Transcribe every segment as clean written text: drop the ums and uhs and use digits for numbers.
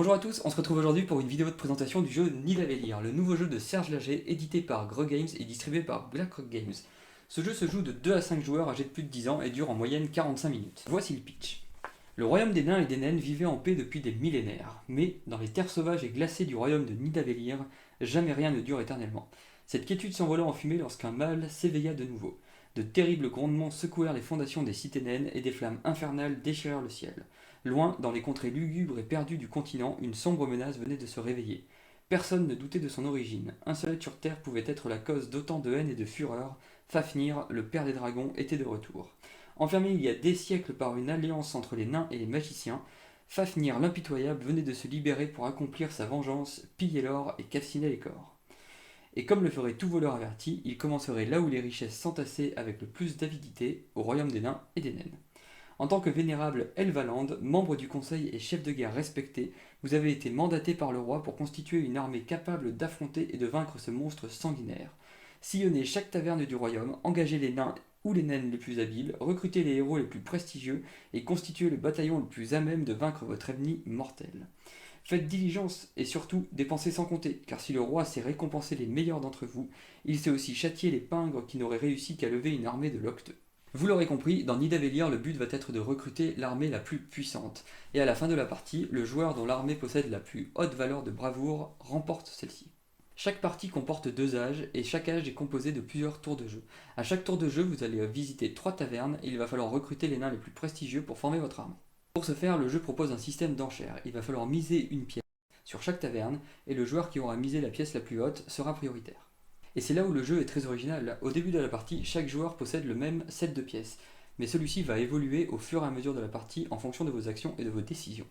Bonjour à tous, on se retrouve aujourd'hui pour une vidéo de présentation du jeu Nidavellir, le nouveau jeu de Serge Laget, édité par Greux Games et distribué par BlackRock Games. Ce jeu se joue de 2 à 5 joueurs âgés de plus de 10 ans et dure en moyenne 45 minutes. Voici le pitch. Le royaume des nains et des naines vivait en paix depuis des millénaires, mais dans les terres sauvages et glacées du royaume de Nidavellir, jamais rien ne dure éternellement. Cette quiétude s'envola en fumée lorsqu'un mâle s'éveilla de nouveau. De terribles grondements secouèrent les fondations des cités naines et des flammes infernales déchirèrent le ciel. Loin, dans les contrées lugubres et perdues du continent, une sombre menace venait de se réveiller. Personne ne doutait de son origine. Un seul être sur Terre pouvait être la cause d'autant de haine et de fureur. Fafnir, le père des dragons, était de retour. Enfermé il y a des siècles par une alliance entre les nains et les magiciens, Fafnir l'impitoyable venait de se libérer pour accomplir sa vengeance, piller l'or et calciner les corps. Et comme le ferait tout voleur averti, il commencerait là où les richesses s'entassaient avec le plus d'avidité, au royaume des nains et des naines. En tant que vénérable Elvaland, membre du conseil et chef de guerre respecté, vous avez été mandaté par le roi pour constituer une armée capable d'affronter et de vaincre ce monstre sanguinaire. Sillonnez chaque taverne du royaume, engagez les nains ou les naines les plus habiles, recrutez les héros les plus prestigieux et constituez le bataillon le plus à même de vaincre votre ennemi mortel. Faites diligence et surtout dépensez sans compter, car si le roi sait récompenser les meilleurs d'entre vous, il sait aussi châtier les pingres qui n'auraient réussi qu'à lever une armée de Locteux. Vous l'aurez compris, dans Nidavellir, le but va être de recruter l'armée la plus puissante, et à la fin de la partie, le joueur dont l'armée possède la plus haute valeur de bravoure remporte celle-ci. Chaque partie comporte 2 âges, et chaque âge est composé de plusieurs tours de jeu. À chaque tour de jeu, vous allez visiter 3 tavernes, et il va falloir recruter les nains les plus prestigieux pour former votre armée. Pour ce faire, le jeu propose un système d'enchères. Il va falloir miser une pièce sur chaque taverne, et le joueur qui aura misé la pièce la plus haute sera prioritaire. Et c'est là où le jeu est très original. Au début de la partie, chaque joueur possède le même set de pièces, mais celui-ci va évoluer au fur et à mesure de la partie en fonction de vos actions et de vos décisions.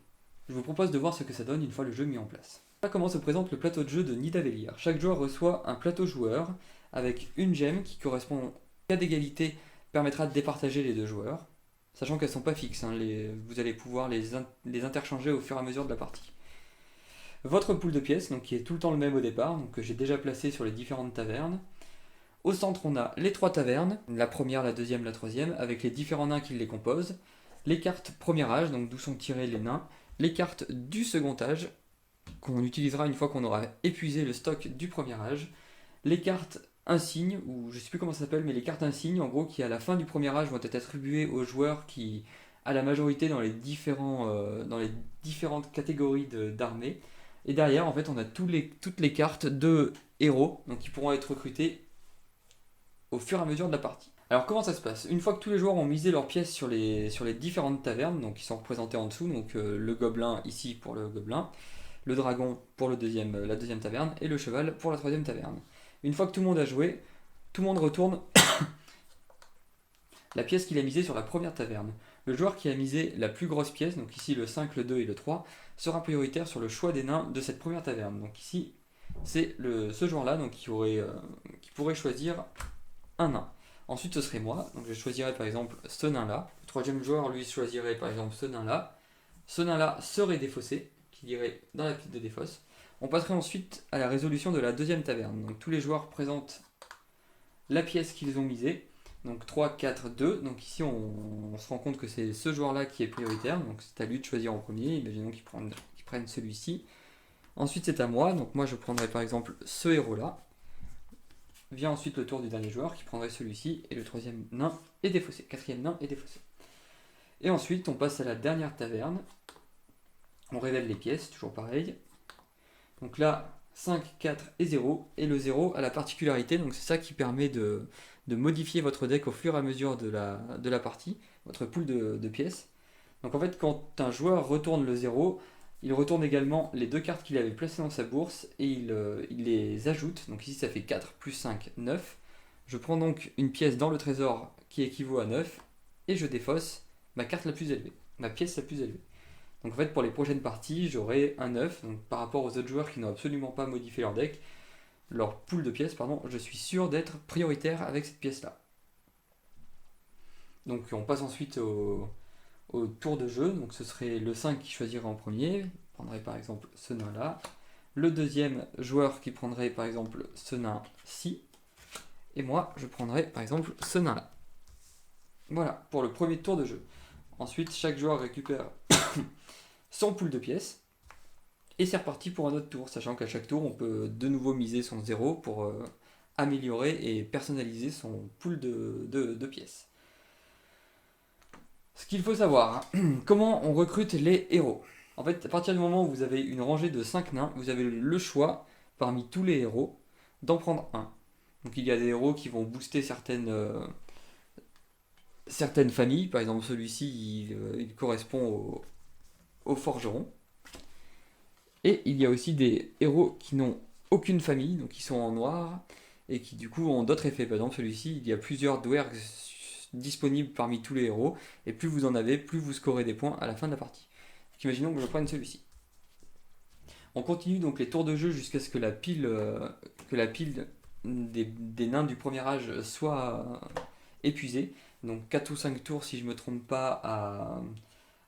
Je vous propose de voir ce que ça donne une fois le jeu mis en place. Voilà comment se présente le plateau de jeu de Nidavellir. Chaque joueur reçoit un plateau joueur avec une gemme qui correspond au cas d'égalité permettra de départager les deux joueurs, sachant qu'elles ne sont pas fixes, vous allez pouvoir les interchanger au fur et à mesure de la partie. Votre pool de pièces, donc, qui est tout le temps le même au départ, donc, que j'ai déjà placé sur les différentes tavernes. Au centre, on a les 3 tavernes, la première, la deuxième, la troisième, avec les différents nains qui les composent. Les cartes premier âge, donc d'où sont tirés les nains. Les cartes du second âge, qu'on utilisera une fois qu'on aura épuisé le stock du premier âge. Les cartes insignes, ou je ne sais plus comment ça s'appelle, mais les cartes insignes, en gros, qui à la fin du premier âge vont être attribuées aux joueurs qui a la majorité dans les différentes catégories d'armées. Et derrière, en fait, on a toutes les cartes de héros, donc qui pourront être recrutés au fur et à mesure de la partie. Alors comment ça se passe? Une fois que tous les joueurs ont misé leurs pièces sur les différentes tavernes, donc qui sont représentées en dessous, donc le gobelin ici pour le gobelin, le dragon pour la deuxième taverne, et le cheval pour la troisième taverne. Une fois que tout le monde a joué, tout le monde retourne la pièce qu'il a misée sur la première taverne. Le joueur qui a misé la plus grosse pièce, donc ici le 5, le 2 et le 3, sera prioritaire sur le choix des nains de cette première taverne. Donc ici, c'est ce joueur-là qui pourrait choisir un nain. Ensuite, ce serait moi, donc je choisirais par exemple ce nain-là. Le troisième joueur, lui, choisirait par exemple ce nain-là. Ce nain-là serait défaussé, qui irait dans la pile de défausse. On passerait ensuite à la résolution de la deuxième taverne. Donc tous les joueurs présentent la pièce qu'ils ont misée. Donc 3, 4, 2. Donc ici, on se rend compte que c'est ce joueur-là qui est prioritaire. Donc c'est à lui de choisir en premier. Imaginons qu'il prenne celui-ci. Ensuite, c'est à moi. Donc moi, je prendrai par exemple ce héros-là. Vient ensuite le tour du dernier joueur qui prendrait celui-ci. Et le troisième nain est défaussé. Quatrième nain est défaussé. Et ensuite, on passe à la dernière taverne. On révèle les pièces, toujours pareil. Donc là, 5, 4 et 0. Et le 0 a la particularité, donc c'est ça qui permet de modifier votre deck au fur et à mesure de la partie, votre pool de pièces. Donc en fait, quand un joueur retourne le 0, il retourne également les 2 cartes qu'il avait placées dans sa bourse et il les ajoute. Donc ici, ça fait 4 plus 5, 9. Je prends donc une pièce dans le trésor qui équivaut à 9 et je défausse ma carte la plus élevée, ma pièce la plus élevée. Donc en fait, pour les prochaines parties, j'aurai un 9. Donc par rapport aux autres joueurs qui n'ont absolument pas modifié leur deck, leur pool de pièces, je suis sûr d'être prioritaire avec cette pièce-là. Donc on passe ensuite au tour de jeu. Donc ce serait le 5 qui choisirait en premier. Il prendrait par exemple ce nain-là. Le deuxième joueur qui prendrait par exemple ce nain-ci. Et moi, je prendrais par exemple ce nain-là. Voilà, pour le premier tour de jeu. Ensuite, chaque joueur récupère son pool de pièces. Et c'est reparti pour un autre tour, sachant qu'à chaque tour on peut de nouveau miser son 0 pour améliorer et personnaliser son pool de pièces. Ce qu'il faut savoir, comment on recrute les héros. En fait, à partir du moment où vous avez une rangée de 5 nains, vous avez le choix, parmi tous les héros, d'en prendre un. Donc il y a des héros qui vont booster certaines familles, par exemple celui-ci il correspond au forgeron. Et il y a aussi des héros qui n'ont aucune famille, donc qui sont en noir, et qui du coup ont d'autres effets. Par exemple celui-ci, il y a plusieurs dwergs disponibles parmi tous les héros, et plus vous en avez, plus vous scorez des points à la fin de la partie. Donc imaginons que je prenne celui-ci. On continue donc les tours de jeu jusqu'à ce que la pile des nains du premier âge soit épuisée. Donc 4 ou 5 tours si je ne me trompe pas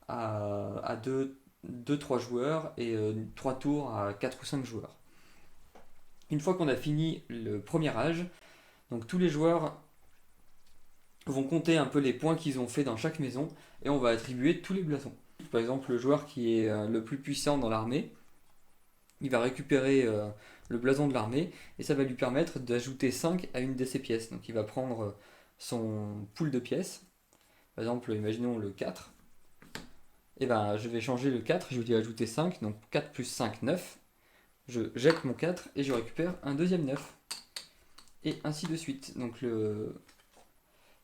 à 2-3 joueurs et 3 tours à 4 ou 5 joueurs. Une fois qu'on a fini le premier âge, donc tous les joueurs vont compter un peu les points qu'ils ont fait dans chaque maison et on va attribuer tous les blasons. Par exemple, le joueur qui est le plus puissant dans l'armée, il va récupérer le blason de l'armée et ça va lui permettre d'ajouter 5 à une de ses pièces. Donc il va prendre son pool de pièces, par exemple imaginons le 4, et ben je vais changer le 4, je vais lui ajouter 5, donc 4 plus 5, 9. Je jette mon 4 et je récupère un deuxième 9. Et ainsi de suite. Donc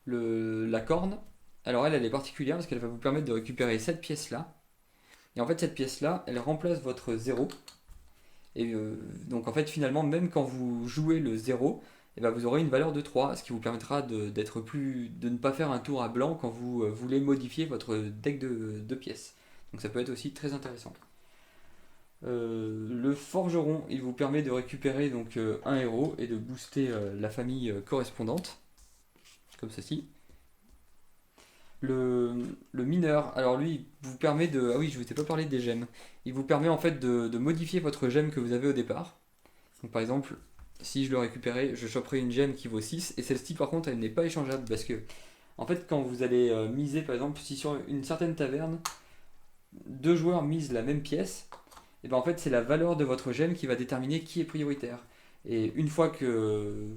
la corne, alors elle est particulière parce qu'elle va vous permettre de récupérer cette pièce là. Et en fait cette pièce là, elle remplace votre 0. Et donc en fait finalement même quand vous jouez le 0, et ben vous aurez une valeur de 3, ce qui vous permettra de ne pas faire un tour à blanc quand vous voulez modifier votre deck de pièces. Donc ça peut être aussi très intéressant. Le forgeron, il vous permet de récupérer donc un héros et de booster la famille correspondante, comme ceci. Le mineur, alors lui, il vous permet de... Ah oui, je ne vous ai pas parlé des gemmes. Il vous permet en fait de modifier votre gemme que vous avez au départ. Donc par exemple, si je le récupérais, je choperais une gemme qui vaut 6, et celle-ci par contre, elle n'est pas échangeable, parce que, en fait, quand vous allez miser, par exemple, si sur une certaine taverne, 2 joueurs misent la même pièce, et ben en fait c'est la valeur de votre gemme qui va déterminer qui est prioritaire. Et une fois que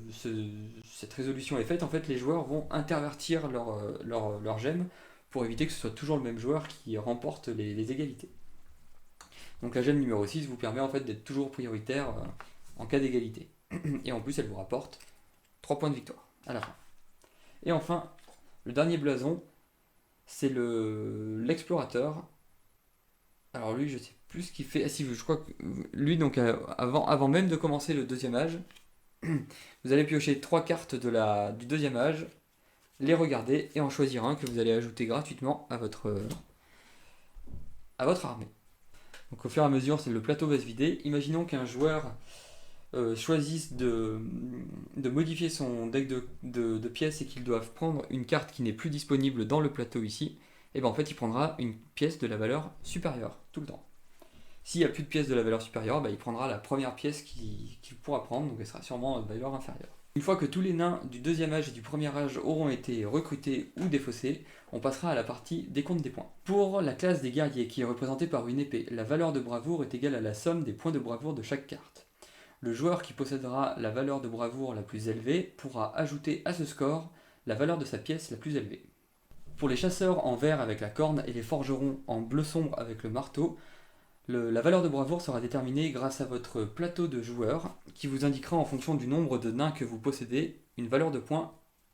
cette résolution est faite, en fait les joueurs vont intervertir leur gemme pour éviter que ce soit toujours le même joueur qui remporte les égalités. Donc la gemme numéro 6 vous permet en fait d'être toujours prioritaire en cas d'égalité. Et en plus elle vous rapporte 3 points de victoire à la fin. Et enfin, le dernier blason, c'est l'explorateur. Alors lui, je sais plus ce qu'il fait. Ah si, je crois que lui, donc avant même de commencer le deuxième âge, vous allez piocher 3 cartes du deuxième âge, les regarder et en choisir un que vous allez ajouter gratuitement à votre armée. Donc au fur et à mesure, le plateau va se vider. Imaginons qu'un joueur choisisse de modifier son deck de pièces et qu'il doive prendre une carte qui n'est plus disponible dans le plateau ici. Et bien en fait il prendra une pièce de la valeur supérieure tout le temps. S'il n'y a plus de pièce de la valeur supérieure, il prendra la première pièce qu'il pourra prendre, donc elle sera sûrement de valeur inférieure. Une fois que tous les nains du deuxième âge et du premier âge auront été recrutés ou défaussés, on passera à la partie décompte des points. Pour la classe des guerriers, qui est représentée par une épée, la valeur de bravoure est égale à la somme des points de bravoure de chaque carte. Le joueur qui possédera la valeur de bravoure la plus élevée pourra ajouter à ce score la valeur de sa pièce la plus élevée. Pour les chasseurs en vert avec la corne et les forgerons en bleu sombre avec le marteau, la valeur de bravoure sera déterminée grâce à votre plateau de joueurs qui vous indiquera en fonction du nombre de nains que vous possédez une valeur de points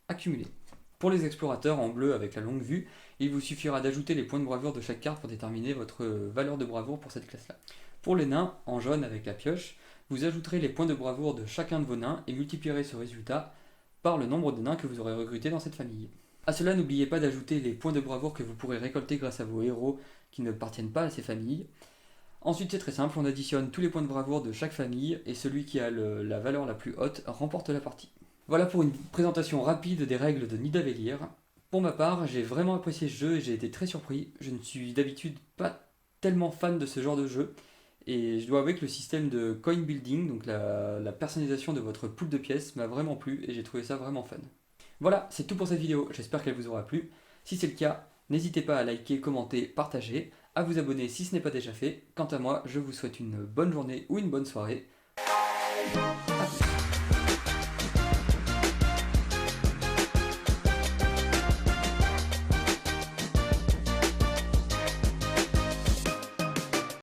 accumulée. Pour les explorateurs en bleu avec la longue vue, il vous suffira d'ajouter les points de bravoure de chaque carte pour déterminer votre valeur de bravoure pour cette classe-là. Pour les nains en jaune avec la pioche, vous ajouterez les points de bravoure de chacun de vos nains et multiplierez ce résultat par le nombre de nains que vous aurez recrutés dans cette famille. A cela, n'oubliez pas d'ajouter les points de bravoure que vous pourrez récolter grâce à vos héros qui ne appartiennent pas à ces familles. Ensuite, c'est très simple, on additionne tous les points de bravoure de chaque famille et celui qui a la valeur la plus haute remporte la partie. Voilà pour une présentation rapide des règles de Nidavellir. Pour ma part, j'ai vraiment apprécié ce jeu et j'ai été très surpris. Je ne suis d'habitude pas tellement fan de ce genre de jeu. Et je dois avouer que le système de coin building, donc la personnalisation de votre pool de pièces, m'a vraiment plu et j'ai trouvé ça vraiment fun. Voilà, c'est tout pour cette vidéo, j'espère qu'elle vous aura plu. Si c'est le cas, n'hésitez pas à liker, commenter, partager. à vous abonner si ce n'est pas déjà fait. Quant à moi, je vous souhaite une bonne journée ou une bonne soirée. À plus.